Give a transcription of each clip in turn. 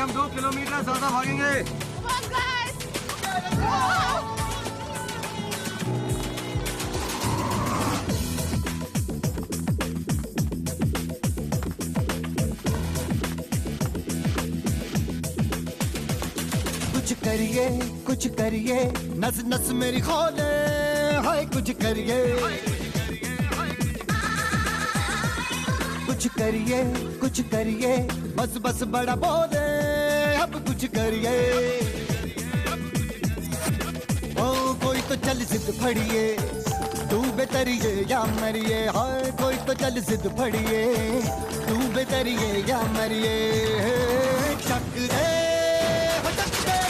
हम 2 किलोमीटर ज्यादा भागेंगे। कुछ करिए नस नस मेरी खोले, हाय कुछ करिए कुछ करिए बस बस बड़ा बोले, अब कुछ करिए। ओ कोई तो चल जिद फड़िए, तू बेतरिए या मरिए, हाय कोई तो चल जिद फड़िए, तू बेतरिए या मरिए। चक दे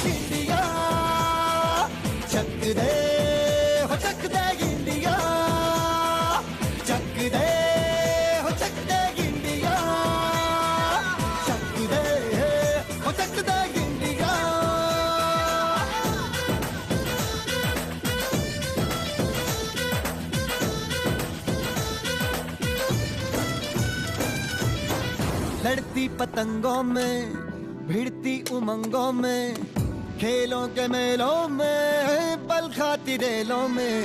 इंडिया, चक दे हो चक दे इंडिया, चक दे हो चक दे इंडिया, चक दे हो चक दे इंडिया। लड़ती पतंगों में, भिड़ती उमंगों में, खेलों के मेलों में, पल खाती रेलों में,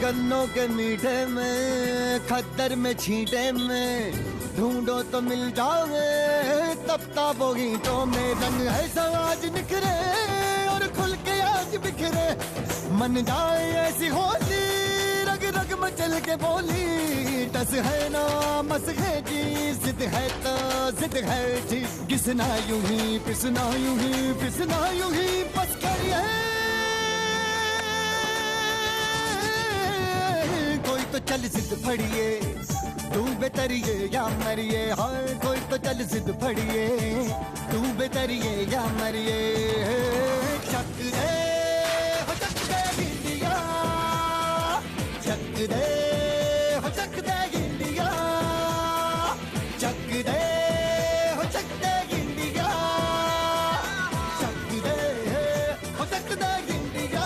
गन्नों के मीठे में, खद्दर में छींटे में, ढूंढो तो मिल जाओगे तब ताबो गीतों में। रंग है समाज निखरे और खुल के आज बिखरे, मन जाए ऐसी होली, रग रग मचल के बोली। टस है ना मस है जी, जिद है तो जिद है जी, घिसना यूं ही पिसना यूं ही पिसना यूं ही बस करिए। कोई तो चल जिद फड़िए, तू बेतरिए या मरिए, हाय कोई तो चल जिद फड़िए, तू बेतरिए या मरिए। चक दे हो चक दे इंडिया, चक दे हो चक दे इंडिया, चक दे हो चक दे इंडिया, चक दे हो चक दे इंडिया।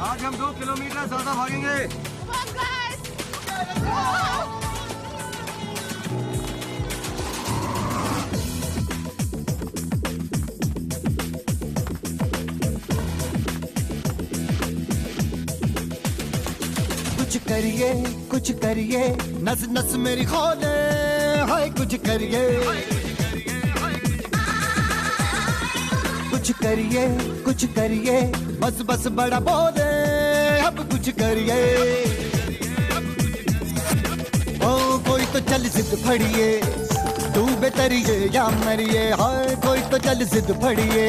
आज हम 2 किलोमीटर ज्यादा भागेंगे। कुछ करिए नस नस मेरी खोले, हाय कुछ करिए कुछ करिए बस बस बड़ा बोले, अब कुछ करिए। ओ कोई तो चल जिद फड़िए, तू बेतरिए या मरिए, हाय कोई तो चल जिद फड़िए,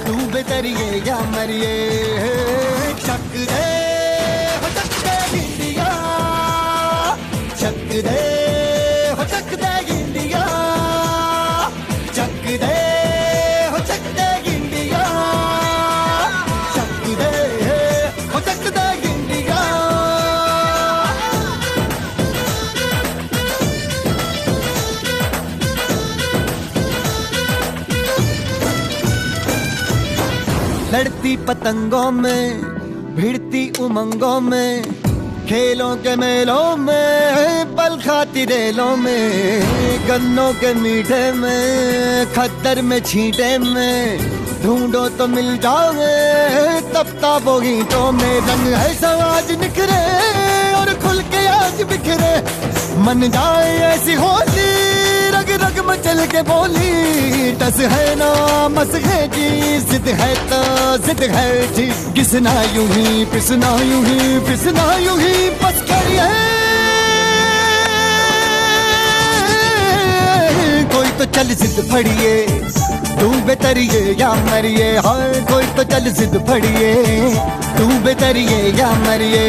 तू बेतरिए या मरिए। चक दे हो चक दे इंडिया, चक दे हो चक दे इंडिया, चक दे हो चक दे इंडिया, चक दे हो चक दे इंडिया। लड़ती पतंगों में, भिड़ती उमंगों में, खेलों के मेलों में, पल खाती रेलों में, गन्नों के मीठे में, खद्दर में छींटे में, ढूंढो तो मिल जाओगे तब ताबो गीतों में। रंग है समाज निखरे और खुल के आज बिखरे, मन जाए ऐसी होली, रग रग मचल के बोली। टस है ना मस है जी, जिद है तो जिद है जी, घिसना यूं ही पिसना यूं ही पिसना यूं ही बस करिए। कोई तो चल जिद फड़िए, तू बेतरिए या मरिए, हाय कोई तो चल जिद फड़िए, तू बेतरिए या मरिए।